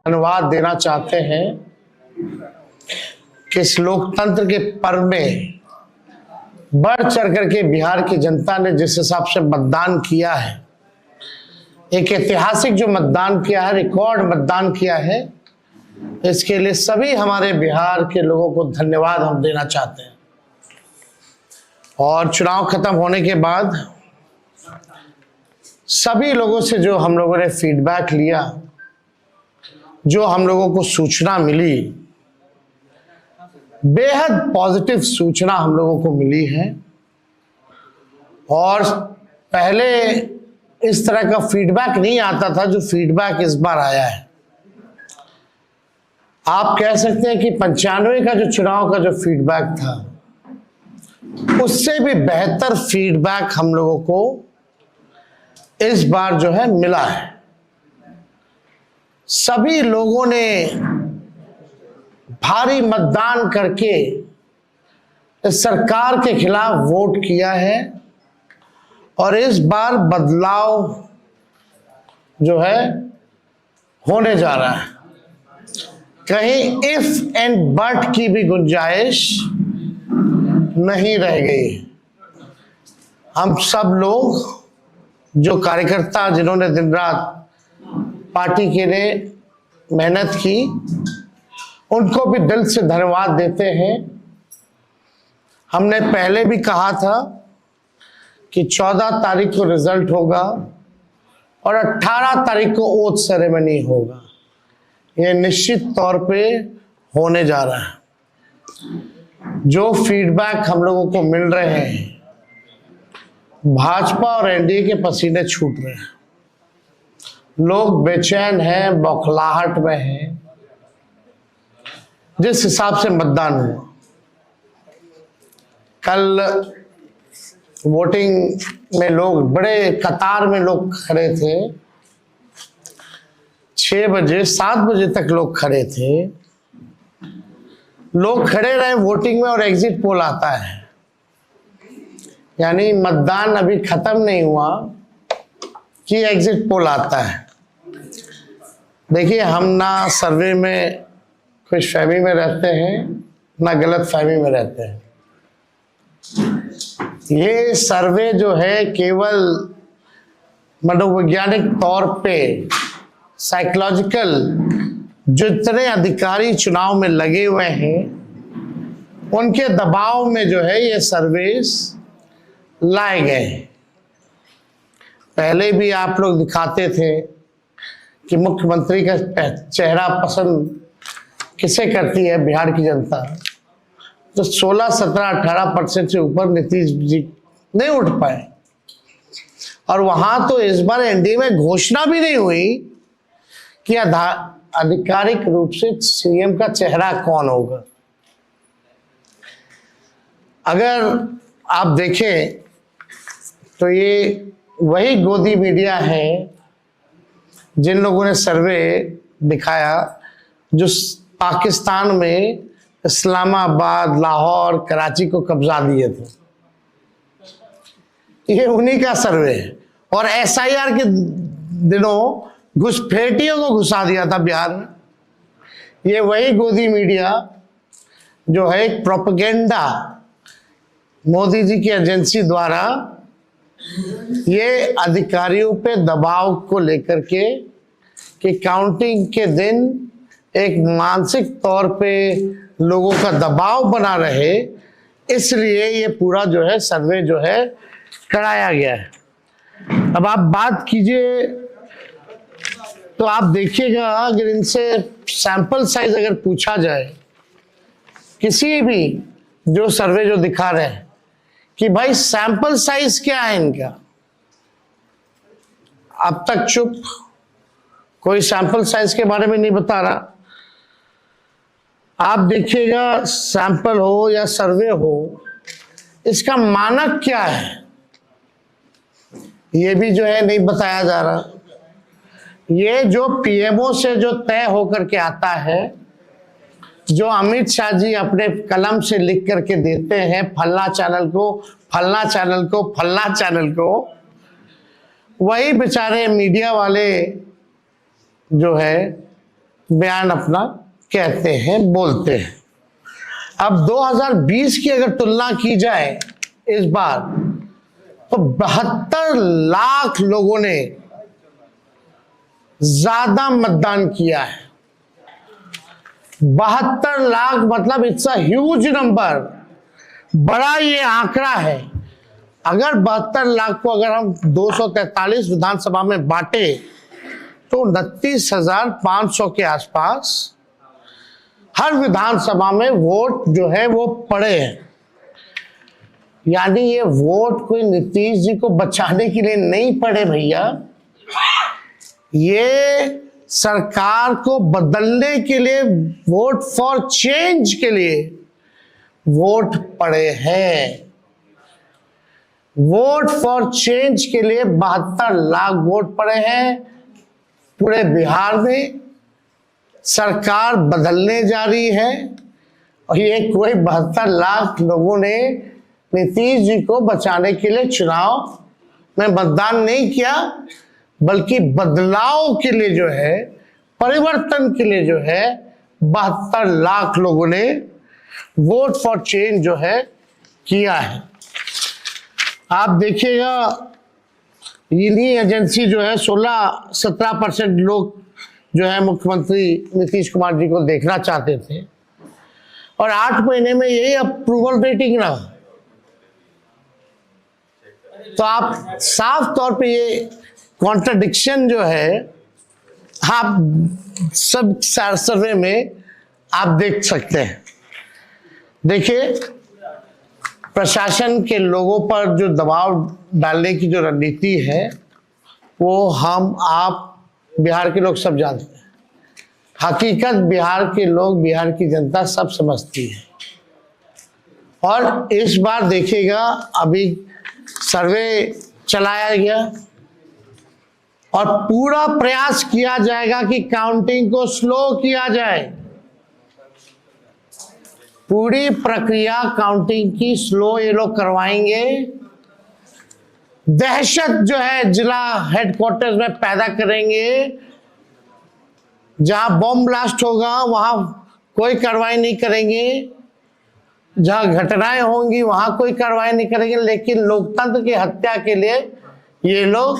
धन्यवाद देना चाहते हैं कि इस लोकतंत्र के पर्व में बढ़ चढ़ करके बिहार की जनता ने जिस हिसाब से मतदान किया है, एक ऐतिहासिक जो मतदान किया है, रिकॉर्ड मतदान किया है, इसके लिए सभी हमारे बिहार के लोगों को धन्यवाद हम देना चाहते हैं। और चुनाव खत्म होने के बाद सभी लोगों से जो हम लोगों ने फीडबैक लिया, जो हम लोगों को सूचना मिली, बेहद पॉजिटिव सूचना हम लोगों को मिली है। और पहले इस तरह का फीडबैक नहीं आता था जो फीडबैक इस बार आया है। आप कह सकते हैं कि 95 का जो चुनाव का जो फीडबैक था, उससे भी बेहतर फीडबैक हम लोगों को इस बार जो है मिला है। सभी लोगों ने भारी मतदान करके इस सरकार के खिलाफ वोट किया है और इस बार बदलाव जो है होने जा रहा है। कहीं इफ एंड बट की भी गुंजाइश नहीं रह गई। हम सब लोग जो कार्यकर्ता जिन्होंने दिन रात पार्टी के लिए मेहनत की, उनको भी दिल से धन्यवाद देते हैं। हमने पहले भी कहा था कि 14 तारीख को रिजल्ट होगा और 18 तारीख को ओथ सेरेमनी होगा। यह निश्चित तौर पे होने जा रहा है। जो फीडबैक हम लोगों को मिल रहे हैं, भाजपा और एनडीए के पसीने छूट रहे हैं। लोग बेचैन हैं, बौखलाहट में हैं। जिस हिसाब से मतदान हुआ, कल वोटिंग में लोग बड़े कतार में लोग खड़े थे। 6 बजे 7 बजे तक लोग खड़े थे। लोग खड़े रहे वोटिंग में और एग्जिट पोल आता है, यानी मतदान अभी खत्म नहीं हुआ कि एग्जिट पोल आता है। देखिए, हम ना सर्वे में खुशफहमी में रहते हैं, ना गलत फहमी में रहते हैं। ये सर्वे जो है केवल मनोवैज्ञानिक तौर पे, साइकोलॉजिकल, जितने अधिकारी चुनाव में लगे हुए हैं उनके दबाव में जो है ये सर्वेस लाए गए हैं। पहले भी आप लोग दिखाते थे कि मुख्यमंत्री का चेहरा पसंद किसे करती है बिहार की जनता, तो 16, 17, 18% से ऊपर नीतीश जी नहीं उठ पाए। और वहां तो इस बार एनडीए में घोषणा भी नहीं हुई कि आधिकारिक रूप से सीएम का चेहरा कौन होगा। अगर आप देखें तो ये वही गोदी मीडिया है जिन लोगों ने सर्वे दिखाया, जो पाकिस्तान में इस्लामाबाद, लाहौर, कराची को कब्जा दिए थे। ये उन्हीं का सर्वे है। और एसआईआर के दिनों घुसपैठियों को घुसा दिया था बिहार में। ये वही गोदी मीडिया जो है एक प्रोपेगेंडा मोदी जी की एजेंसी द्वारा ये अधिकारियों पे दबाव को लेकर के कि काउंटिंग के दिन एक मानसिक तौर पे लोगों का दबाव बना रहे, इसलिए ये पूरा जो है सर्वे जो है कराया गया है। अब आप बात कीजिए तो आप देखिएगा, अगर इनसे सैंपल साइज अगर पूछा जाए, किसी भी जो सर्वे जो दिखा रहे हैं कि भाई सैंपल साइज क्या है इनका, अब तक चुप, कोई सैंपल साइज के बारे में नहीं बता रहा। आप देखिएगा, सैंपल हो या सर्वे हो, इसका मानक क्या है ये भी जो है नहीं बताया जा रहा। ये जो पीएमओ से जो तय होकर के आता है, जो अमित शाह जी अपने कलम से लिख करके देते हैं फलना चैनल को, फलना चैनल को, फलना चैनल को, वही बेचारे मीडिया वाले जो है बयान अपना कहते हैं, बोलते हैं। अब 2020 की अगर तुलना की जाए इस बार, तो 72 लाख लोगों ने ज्यादा मतदान किया है। 72 लाख मतलब इट्स अ ह्यूज नंबर, बड़ा ये आंकड़ा है। अगर 72 लाख को अगर हम 243 विधानसभा में बांटे तो 29,500 के आसपास हर विधानसभा में वोट जो है वो पड़े हैं। यानी ये वोट कोई नीतीश जी को बचाने के लिए नहीं पड़े भैया, ये सरकार को बदलने के लिए, वोट फॉर चेंज के लिए वोट पड़े हैं। वोट फॉर चेंज के लिए 72 लाख वोट पड़े हैं। पूरे बिहार में सरकार बदलने जा रही है और ये कोई 72 लाख लोगों ने नीतीश जी को बचाने के लिए चुनाव में मतदान नहीं किया, बल्कि बदलाव के लिए जो है, परिवर्तन के लिए जो है 72 लाख लोगों ने वोट फॉर चेंज जो है किया है। आप देखिएगा इन्हीं एजेंसी जो है 16-17% लोग जो है मुख्यमंत्री नीतीश कुमार जी को देखना चाहते थे और 8 महीने में यही अप्रूवल रेटिंग रहा। तो आप साफ तौर पे ये कॉन्ट्रडिक्शन जो है आप सब सर्वे में आप देख सकते हैं। देखिए, प्रशासन के लोगों पर जो दबाव डालने की जो रणनीति है वो हम आप बिहार के लोग सब जानते हैं। हकीकत बिहार के लोग, बिहार की जनता सब समझती है। और इस बार देखिएगा, अभी सर्वे चलाया गया और पूरा प्रयास किया जाएगा कि काउंटिंग को स्लो किया जाए। पूरी प्रक्रिया काउंटिंग की स्लो ये लोग करवाएंगे। दहशत जो है जिला हेडक्वार्टर्स में पैदा करेंगे। जहां बॉम्ब ब्लास्ट होगा वहां कोई कार्रवाई नहीं करेंगे, जहां घटनाएं होंगी वहां कोई कार्रवाई नहीं करेंगे। लेकिन लोकतंत्र की हत्या के लिए ये लोग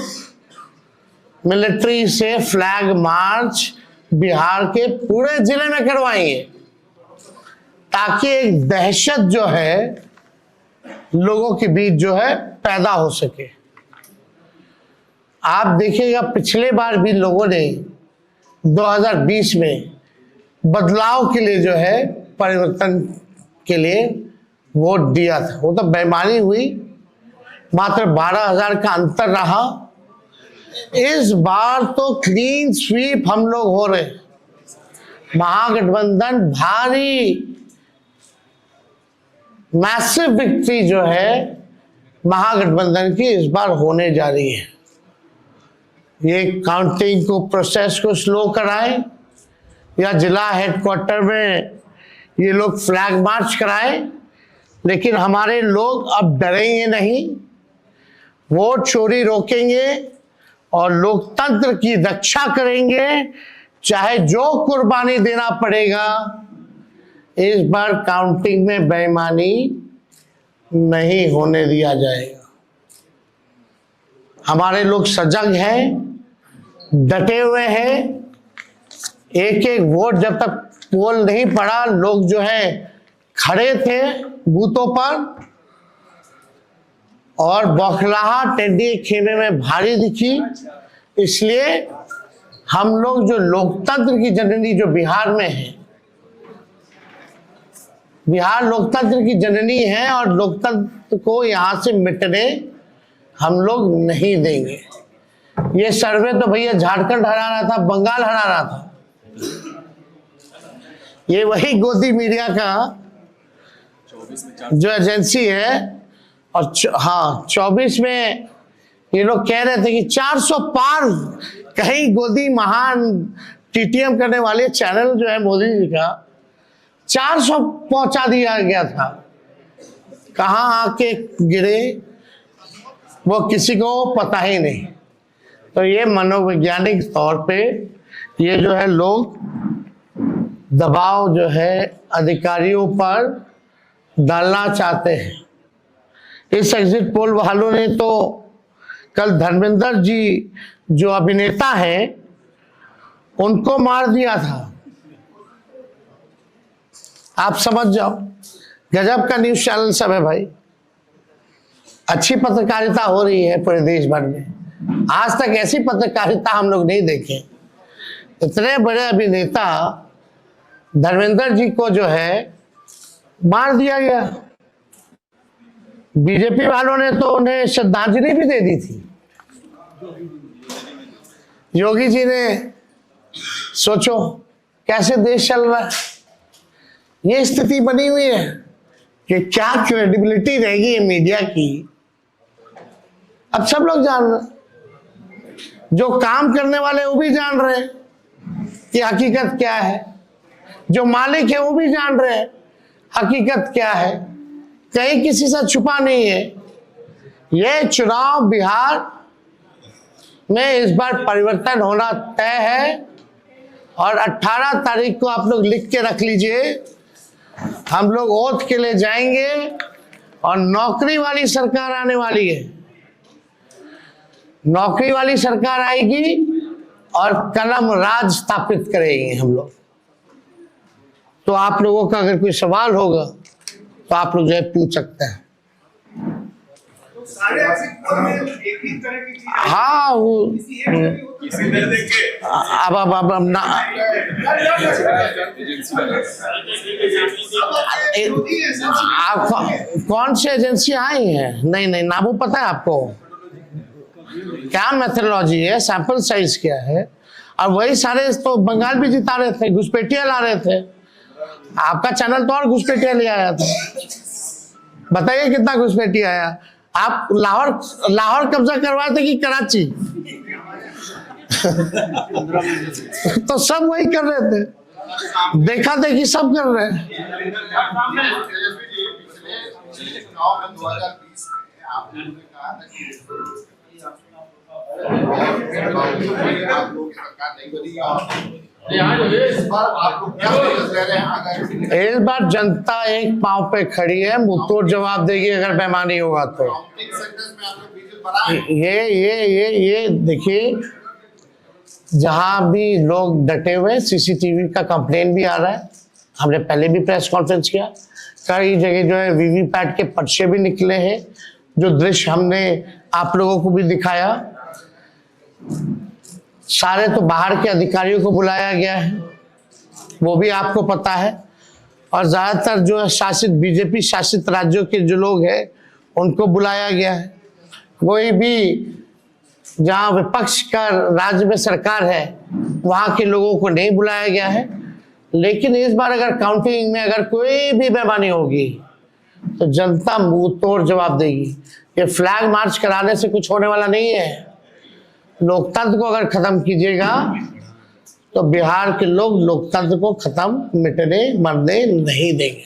मिलिट्री से फ्लैग मार्च बिहार के पूरे जिले में करवाएंगे, ताकि एक दहशत जो है लोगों के बीच जो है पैदा हो सके। आप देखिएगा, पिछले बार भी लोगों ने 2020 में बदलाव के लिए जो है, परिवर्तन के लिए वोट दिया था। वो तो बेईमानी हुई, मात्र 12,000 का अंतर रहा। इस बार तो क्लीन स्वीप हम लोग हो रहे हैं। महागठबंधन भारी मैसिव विक्ट्री जो है महागठबंधन की इस बार होने जा रही है। ये काउंटिंग को, प्रोसेस को स्लो कराएं या जिला हेडक्वार्टर में ये लोग फ्लैग मार्च कराएं, लेकिन हमारे लोग अब डरेंगे नहीं, वोट चोरी रोकेंगे और लोकतंत्र की रक्षा करेंगे, चाहे जो कुर्बानी देना पड़ेगा। इस बार काउंटिंग में बेईमानी नहीं होने दिया जाएगा। हमारे लोग सजग हैं, डटे हुए हैं। एक एक वोट जब तक पोल नहीं पड़ा, लोग जो है खड़े थे बूथों पर और बौखलाहट एनडीए खेमे में भारी दिखी। इसलिए हम लोग जो लोकतंत्र की जननी जो बिहार में है, बिहार लोकतंत्र की जननी है और लोकतंत्र को यहां से मिटने हम लोग नहीं देंगे। ये सर्वे तो भैया झारखंड हरा रहा था, बंगाल हरा रहा था। ये वही गोदी मीडिया का जो एजेंसी है। और हाँ, 24 में ये लोग कह रहे थे कि 400 पार, कहीं गोदी महान टीटीएम करने वाले चैनल जो है मोदी जी का 400 पहुंचा दिया गया था। कहां आके गिरे वो किसी को पता ही नहीं। तो ये मनोवैज्ञानिक तौर पे ये जो है लोग दबाव जो है अधिकारियों पर डालना चाहते हैं। इस एग्जिट पोल वालों ने तो कल धर्मेंद्र जी जो अभिनेता हैं उनको मार दिया था। आप समझ जाओ, गजब का न्यूज चैनल सब है भाई। अच्छी पत्रकारिता हो रही है पूरे देश भर में। आज तक ऐसी पत्रकारिता हम लोग नहीं देखे। इतने बड़े अभिनेता धर्मेंद्र जी को जो है मार दिया गया। बीजेपी वालों ने तो उन्हें श्रद्धांजलि भी दे दी थी। योगी जी ने, सोचो कैसे देश चल रहा है। ये स्थिति बनी हुई है कि क्या क्रेडिबिलिटी रहेगी मीडिया की। अब सब लोग जान रहे, जो काम करने वाले वो भी जान रहे कि हकीकत क्या है, जो मालिक है वो भी जान रहे हकीकत क्या है। कहीं किसी से छुपा नहीं है। ये चुनाव बिहार में इस बार परिवर्तन होना तय है और 18 तारीख को आप लोग लिख के रख लीजिए। हम लोग ओथ के लिए जाएंगे और नौकरी वाली सरकार आने वाली है। नौकरी वाली सरकार आएगी और कलम राज स्थापित करेंगे हम लोग। तो आप लोगों का अगर कोई सवाल होगा तो आप लोग जो है पूछ सकते हैं। हाँ वो अब ना आप कौन सी एजेंसी आई हैं? नहीं नामू पता है आपको? क्या मेथोडोलॉजी है, सैंपल साइज क्या है? और वही सारे तो बंगाल भी जिता रहे थे, घुसपैठिया ला रहे थे। आपका चैनल तो और घुसपैठिया ले आया था। बताइए कितना घुसपैठिया आया। आप लाहौर कब्जा करवाए थे कि कराची? तो सब वही कर रहे थे, देखा देखी सब कर रहे हैं। इस बार जनता एक पांव पे खड़ी है, मुंहतोड़ जवाब देगी अगर बेईमानी होगा तो। ये देखिए, जहां भी लोग डटे हुए, सीसीटीवी का कंप्लेन भी आ रहा है। हमने पहले भी प्रेस कॉन्फ्रेंस किया, कई जगह जो है वीवीपैट के पर्चे भी निकले हैं, जो दृश्य हमने आप लोगों को भी दिखाया। सारे तो बाहर के अधिकारियों को बुलाया गया है, वो भी आपको पता है। और ज्यादातर जो है शासित बीजेपी शासित राज्यों के जो लोग हैं उनको बुलाया गया है। कोई भी जहां विपक्ष का राज्य में सरकार है वहां के लोगों को नहीं बुलाया गया है। लेकिन इस बार अगर काउंटिंग में अगर कोई भी बेईमानी होगी तो जनता मुंह तोड़ जवाब देगी। ये फ्लैग मार्च कराने से कुछ होने वाला नहीं है। लोकतंत्र को अगर खत्म कीजिएगा तो बिहार के लोग लोकतंत्र को खत्म मिटने मरने नहीं देंगे।